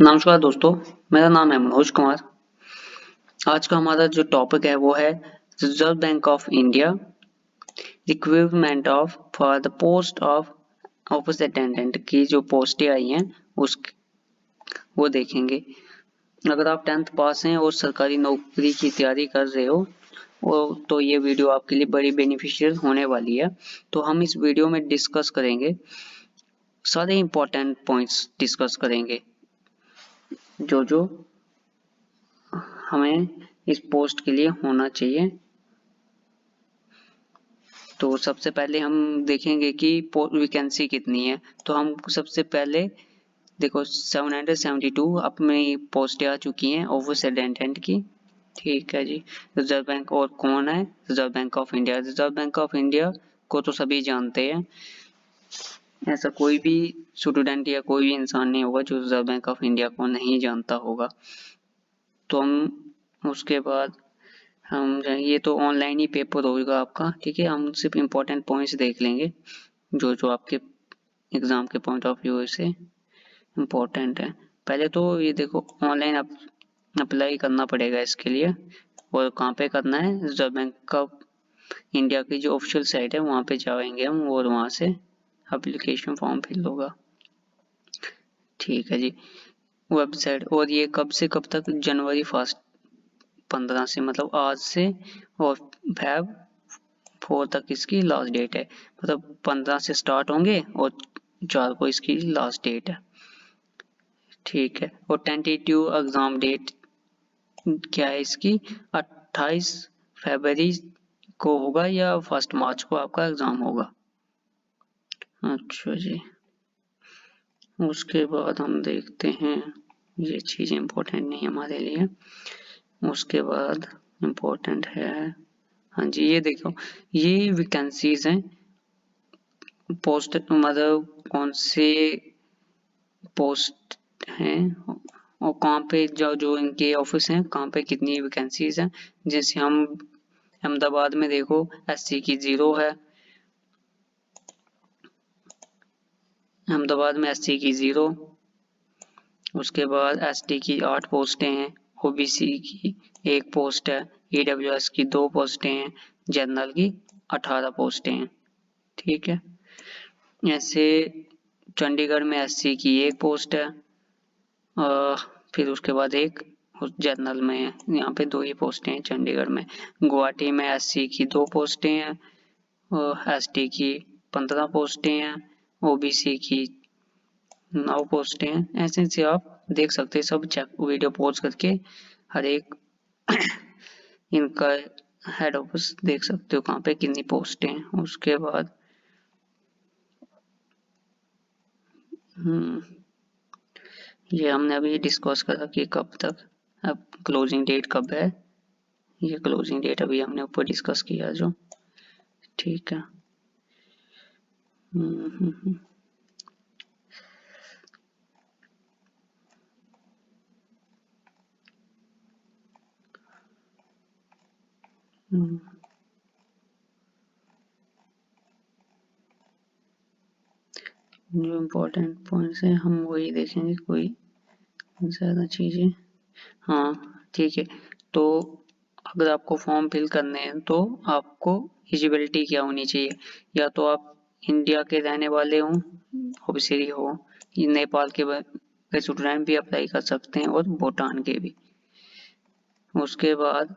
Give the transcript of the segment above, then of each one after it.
नमस्कार दोस्तों, मेरा नाम है मनोज कुमार। आज का हमारा जो टॉपिक है वो है reserve bank of India recruitment of for the post of office attendant की जो पोस्टें आई हैं उस वो देखेंगे। अगर आप 10th पास हैं और सरकारी नौकरी की तैयारी कर रहे हो तो ये वीडियो आपके लिए बड़ी बेनिफिशियल होने वाली है। तो हम इस वीडियो में डिस्कस करेंगे, सारे इम्पोर्टेंट पॉइंट्स डिस्कस करेंगे जो हमें इस पोस्ट के लिए होना चाहिए। तो सबसे पहले हम देखेंगे कि वैकेंसी कितनी है। तो हम सबसे पहले देखो 772 अपनी पोस्टें आ चुकी हैं ऑफिस अटेंडेंट की। ठीक है जी। रिजर्व बैंक और कौन है? Reserve bank of India. Reserve bank of India को तो सभी जानते हैं, ऐसा कोई भी स्टूडेंट या कोई भी इंसान नहीं होगा जो रिजर्व बैंक ऑफ इंडिया को नहीं जानता होगा। तो हम उसके बाद हम ये तो ऑनलाइन ही पेपर होगा आपका, ठीक है। हम सिर्फ इम्पोर्टेंट पॉइंट्स देख लेंगे जो आपके एग्जाम के पॉइंट ऑफ व्यू से इम्पोर्टेंट है। पहले तो ये देखो ऑनलाइन अप्लाई करना पड़ेगा इसके लिए, और कहाँ पे करना है? रिजर्व बैंक ऑफ इंडिया की जो ऑफिशियल साइट है वहाँ पे जाएंगे हम और वहाँ से एप्लीकेशन फॉर्म फिल होगा। ठीक है जी, वेबसाइट। और ये कब से कब तक? जनवरी 15 से, मतलब आज से, और फेब 4 तक इसकी लास्ट डेट है। मतलब 15 से स्टार्ट होंगे और 4 को इसकी लास्ट डेट है। ठीक है। और टेंटेटिव एग्जाम डेट क्या है इसकी? 28 फरवरी को होगा या 1 मार्च को आपका एग्जाम होगा। अच्छा जी। उसके बाद हम देखते हैं, ये चीज इम्पोर्टेंट नहीं हमारे लिए। उसके बाद इम्पोर्टेंट है, हाँ जी, ये देखो, ये वैकेंसीज हैं पोस्ट, मतलब कौन से पोस्ट हैं और कहाँ पे जो इनके ऑफिस हैं, कहाँ पे कितनी वैकेंसीज हैं। जैसे हम अहमदाबाद में देखो एससी की 0 है, अहमदाबाद में एससी की 0। उसके बाद एसटी की 8 पोस्टें हैं, ओबीसी की 1 पोस्ट है, ईडब्ल्यूएस की 2 पोस्टें हैं, जनरल की 18 पोस्टें हैं। ठीक है। ऐसे चंडीगढ़ में एससी की 1 पोस्ट है, फिर उसके बाद एक जनरल में है, यहाँ पे 2 ही पोस्टें हैं चंडीगढ़ में। गुवाहाटी में एससी की 2 पोस्टें हैं, एसटी की 15 पोस्टें हैं, ओबीसी की 9 पोस्टें हैं। ऐसे से आप देख सकते हैं, सब चेक वीडियो पॉज करके हर एक इनका हेड ऑफिस देख सकते हो कहाँ पे कितनी पोस्टें हैं। उसके बाद ये हमने अभी डिस्कस करा कि कब तक, अब क्लोजिंग डेट कब है, ये क्लोजिंग डेट अभी हमने ऊपर डिस्कस किया जो। ठीक है। जो इम्पोर्टेंट पॉइंट्स हैं हम वही देखेंगे, कोई ज़्यादा चीज़ें। हाँ ठीक है। तो अगर आपको फॉर्म फिल करने हैं तो आपको एलिजिबिलिटी क्या होनी चाहिए? या तो आप इंडिया के रहने वाले हों, ऑब्वियसली हो, नेपाल के स्टूडेंट भी अप्लाई कर सकते हैं और भूटान के भी। उसके बाद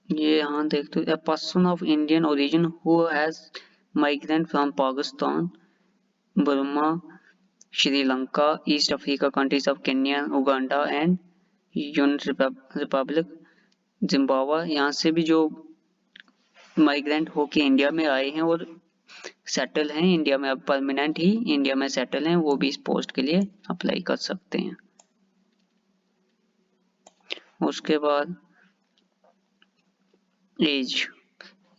ये यहाँ देखते हो, a person of Indian origin who has migrant from Pakistan, Burma, Sri Lanka, East Africa countries of Kenya, Uganda and Union Republic, Zimbabwe, यहाँ से भी जो माइग्रेंट होके इंडिया में आए हैं और सेटल हैं इंडिया में, अब परमानेंट ही इंडिया में सेटल हैं, वो भी इस पोस्ट के लिए अप्लाई कर सकते हैं। उसके बाद एज,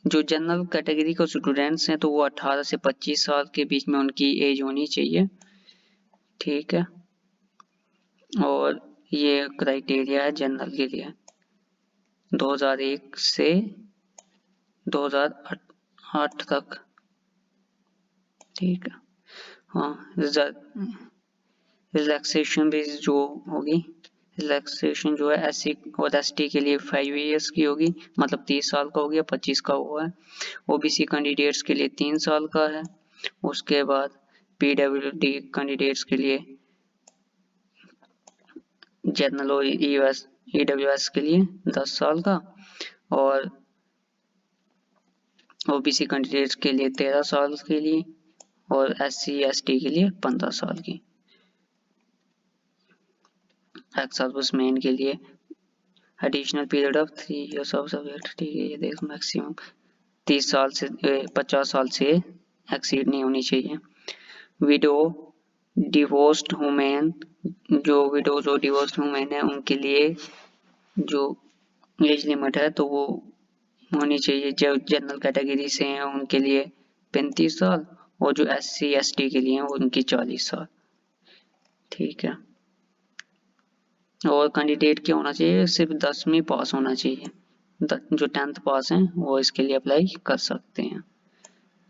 जो जनरल कैटेगरी के स्टूडेंट्स हैं तो वो 18 से 25 साल के बीच में उनकी एज होनी चाहिए। ठीक है। और ये क्राइटेरिया है जनरल के लिए 2001 से 2008 तक। ठीक है। हाँ, रिलैक्सेशन भी जो होगी, रिलैक्सेशन जो है SC और ST के लिए 5 ईयर्स की होगी, मतलब 30 साल का हो गया, 25 का हुआ है। OBC कैंडिडेट्स के लिए 3 साल का है। उसके बाद PWD कैंडिडेट्स के लिए, जनरल और EWS के लिए 10 साल का, और OBC कैंडिडेट्स के लिए 13 साल के लिए, और SC ST के लिए 15 साल की। एक्स सर्विस मैन के लिए additional period of 3 years of service, ठीक है, ये देखो मैक्सिमम 30 साल से 50 साल से एक्सीड नहीं होनी चाहिए। विडो, डिवोर्स्ड वुमेन, जो विडोज और डिवोर्स्ड वुमेन है उनके लिए जो एज लिमिट है तो वो होनी चाहिए, जो जनरल कैटेगरी से हैं उनके लिए 35 साल, और जो SC ST के लिए हैं उनकी 40 साल, ठीक है। और कैंडिडेट क्या होना चाहिए, सिर्फ 10वीं पास होना चाहिए, जो 10th पास हैं वो इसके लिए अप्लाई कर सकते हैं,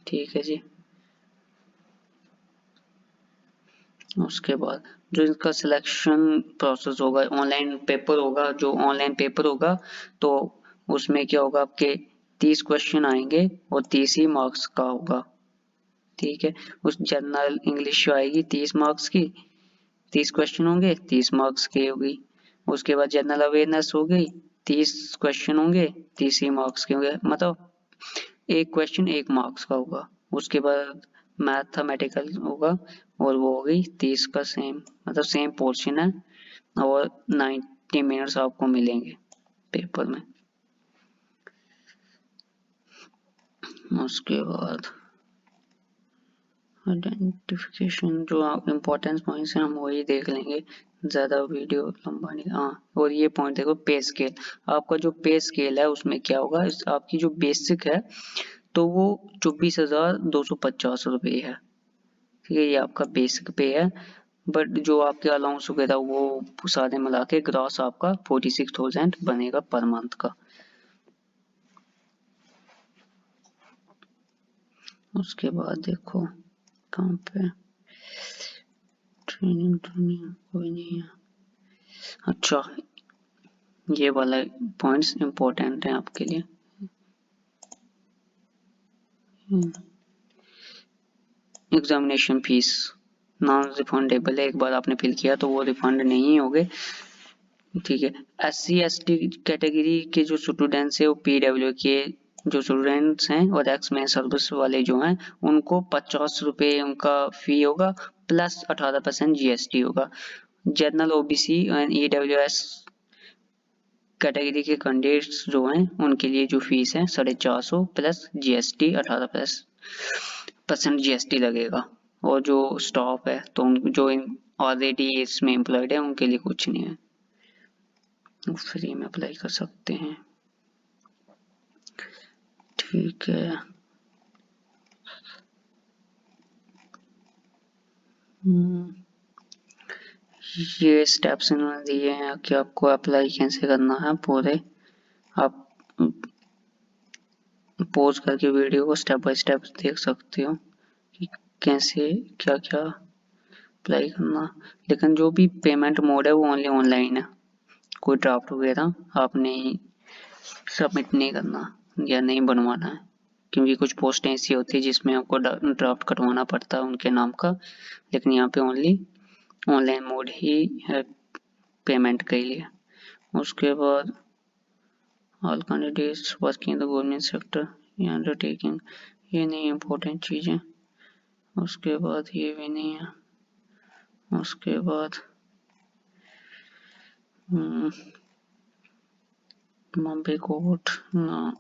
ठीक है जी। उसके बाद जो इसका सिलेक्शन प्रोसेस होगा, ऑनलाइन पेपर होगा, जो ऑनलाइन पेपर होगा तो उसमें क्या होगा, आपके 30 क्वेश्चन आएंगे और 30 ही मार्क्स का होगा, ठीक है। उस जनरल इंग्लिश आएगी 30 मार्क्स की, 30 क्वेश्चन होंगे, 30 मार्क्स की होगी। उसके बाद जनरल अवेयरनेस हो गई, 30 क्वेश्चन होंगे, 30 ही मार्क्स के होंगे, मतलब एक क्वेश्चन 1 मार्क्स का होगा। उसके बाद मैथमेटिकल होगा और वो हो गई 30 का सेम, मतलब सेम पोर्शन है, और 90 मिनट्स आपको मिलेंगे पेपर में। उसके बाद आइडेंटिफिकेशन, जो इम्पोर्टेंट पॉइंट्स हैं हम वही देख लेंगे, ज़्यादा वीडियो लंबा नहीं। हाँ, और ये पॉइंट देखो, पे स्केल। आपका जो पे स्केल है उसमें क्या होगा, आपकी जो बेसिक है तो वो 24,250 रुपये है, ठीक है, ये आपका बेसिक पे है। बट जो आपके अलाउंस वगैरह वो सारे मिला के ग्रॉस आपका 46,000 बनेगा पर मंथ का। उसके बाद देखो कहाँ पे ट्रेनिंग कोई नहीं है। अच्छा, ये वाला पॉइंट्स इंपॉर्टेंट है आपके लिए। एग्जामिनेशन फीस नॉन रिफंडेबल है, एक बार आपने फिल किया तो वो रिफंड नहीं होगे, ठीक है। SC ST कैटेगरी के जो स्टूडेंट्स है वो PW के जो स्टूडेंट्स हैं और एक्स मैन सर्विस वाले जो हैं उनको 50 रुपये उनका फी होगा, प्लस 18% GST होगा। General OBC and EWS category के कैंडिडेट्स जो हैं उनके लिए जो फीस है 450 प्लस GST 18% GST लगेगा। और जो स्टाफ है तो जो ऑलरेडी इसमें एम्प्लॉयड है उनके लिए कुछ नहीं है, फ्री में अप्लाई कर सकते हैं, ठीक है। ये स्टेप्स इन्होंने दिए हैं कि आपको अप्लाई कैसे करना है पूरे। आप पॉज करके वीडियो को स्टेप बाय स्टेप देख सकते हो कि कैसे क्या क्या अप्लाई करना। लेकिन जो भी पेमेंट मोड है वो ओनली ऑनलाइन है, कोई ड्राफ्ट वगैरह आपने सबमिट नहीं करना या नहीं बनवाना है, क्योंकि कुछ पोस्टें ऐसी होती है जिसमें आपको ड्राफ्ट कटवाना पड़ता है उनके नाम का, लेकिन यहाँ पे ओनली ऑनलाइन मोड ही है पेमेंट के लिए। उसके बाद all candidates working in the government sector, ये अंडरटेकिंग, ये नहीं इम्पोर्टेंट चीज़ें। उसके बाद ये भी नहीं है। उसके बाद बॉम्बे कोर्ट ना,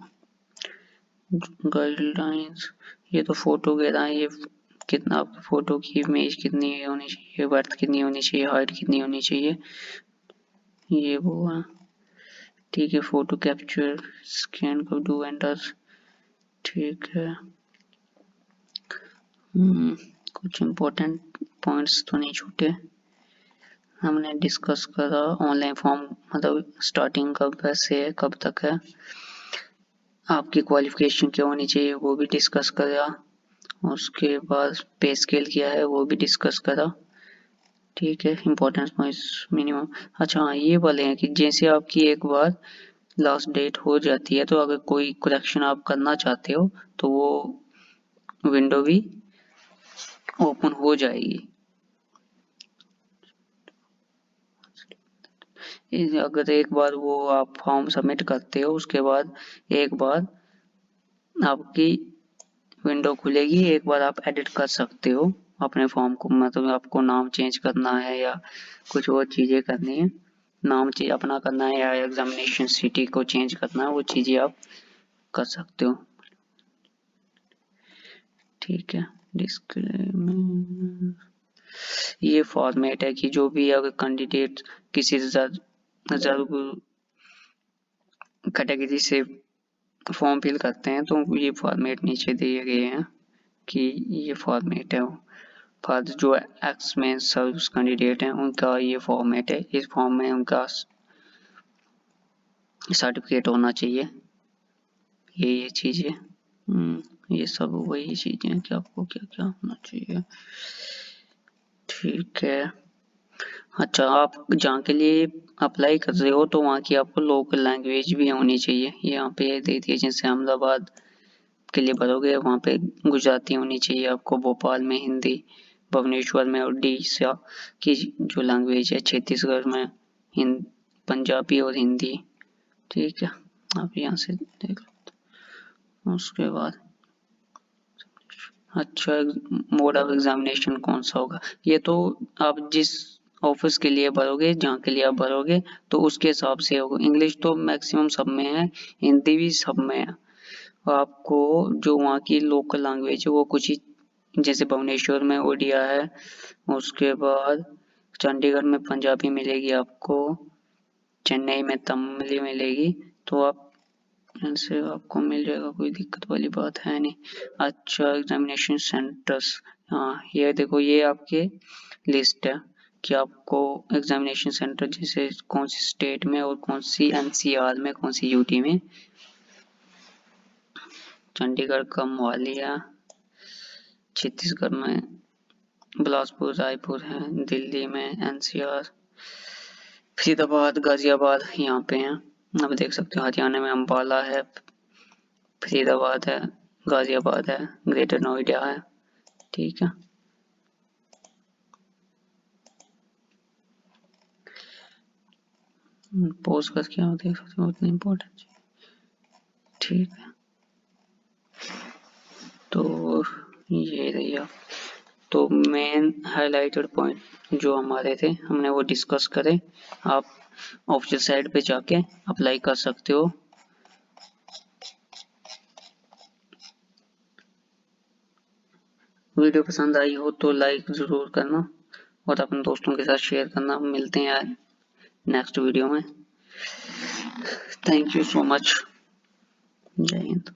गाइडलाइंस, ये तो फोटो वगैरह, ये कितना आपकी फोटो की इमेज कितनी होनी चाहिए, बर्थ कितनी होनी चाहिए, हाइट कितनी होनी चाहिए, ये वो है, ठीक है। फोटो कैप्चर स्कैन कर डू एंटर, ठीक है। कुछ इम्पोर्टेंट पॉइंट्स तो नहीं छूटे, हमने डिस्कस करा। ऑनलाइन फॉर्म मतलब स्टार्टिंग कब से कब तक है, आपकी क्वालिफिकेशन क्या होनी चाहिए वो भी डिस्कस करा। उसके बाद पे स्केल क्या है वो भी डिस्कस करा। ठीक है, इम्पोर्टेंस पॉइंट्स मिनिमम। अच्छा हाँ, ये बोले हैं कि जैसे आपकी एक बार लास्ट डेट हो जाती है तो अगर कोई करेक्शन आप करना चाहते हो तो वो विंडो भी ओपन हो जाएगी। अगर एक बार वो आप फॉर्म सबमिट करते हो उसके बाद एक बार आपकी विंडो खुलेगी, एक बार आप एडिट कर सकते हो अपने फॉर्म को, मतलब आपको नाम चेंज करना है या कुछ और चीज़ें करनी है, नाम चेंज अपना करना है या एग्जामिनेशन सिटी को चेंज करना है, वो चीज़ें आप कर सकते हो। ठीक है, डिस्क्लेमर ये फॉर्मेट है कि जो भी अगर कैंडिडेट किसी रिजर्व कैटेगरी से फॉर्म फिल करते हैं तो ये फॉर्मेट नीचे दिए गए हैं कि ये फॉर्मेट है वो फॉर जो एक्स में सर्विस कैंडिडेट हैं उनका ये फॉर्मेट है। इस फॉर्म में उनका सर्टिफिकेट होना चाहिए। ये चीज़ें ये सब वही चीज़ें हैं कि आपको क्या क्या होना चाहिए। ठीक है, अच्छा आप जहाँ के लिए अप्लाई कर रहे हो तो वहाँ की आपको लोकल लैंग्वेज भी होनी चाहिए। यहाँ पे दे दिए जैसे अहमदाबाद के लिए भरोगे वहाँ पे गुजराती होनी चाहिए आपको, भोपाल में हिंदी, भुवनेश्वर में उड़ीसा की जो लैंग्वेज है, छत्तीसगढ़ में पंजाबी और हिंदी। ठीक है, आप यहाँ से देख लो। उसके बाद अच्छा मोड ऑफ एग्जामिनेशन कौन सा होगा, ये तो आप जिस ऑफिस के लिए भरोगे जहाँ के लिए आप भरोगे तो उसके हिसाब से होगा। इंग्लिश तो मैक्सिमम सब में है, हिंदी भी सब में है। आपको जो वहाँ की लोकल लैंग्वेज है वो कुछ ही, जैसे भुवनेश्वर में उड़िया है, उसके बाद चंडीगढ़ में पंजाबी मिलेगी आपको, चेन्नई में तमिल मिलेगी, तो आप इनसे आपको मिल जाएगा, कोई दिक्कत वाली बात है नहीं। अच्छा एग्जामिनेशन सेंटर्स, हाँ ये देखो ये आपके लिस्ट है कि आपको एग्जामिनेशन सेंटर जैसे कौन सी स्टेट में और कौन सी एनसीआर में, कौन सी यूटी में। चंडीगढ़ का मोहाली है, छत्तीसगढ़ में बिलासपुर रायपुर है, दिल्ली में एनसीआर, फरीदाबाद गाजियाबाद यहाँ पे हैं। आप देख सकते हो हरियाणा में अम्बाला है, फरीदाबाद है, गाजियाबाद है, ग्रेटर नोएडा है। ठीक है, पोस्ट करके आप देख सकते हो, उतनी इम्पोर्टेंट। ठीक है, तो ये रही आप, तो मेन हाइलाइटेड पॉइंट जो हमारे थे हमने वो डिस्कस करे। आप ऑफिशियल साइट पे जाके अप्लाई कर सकते हो। वीडियो पसंद आई हो तो लाइक जरूर करना और अपने दोस्तों के साथ शेयर करना। मिलते हैं यार नेक्स्ट वीडियो में। Thank you so much. जय हिंद।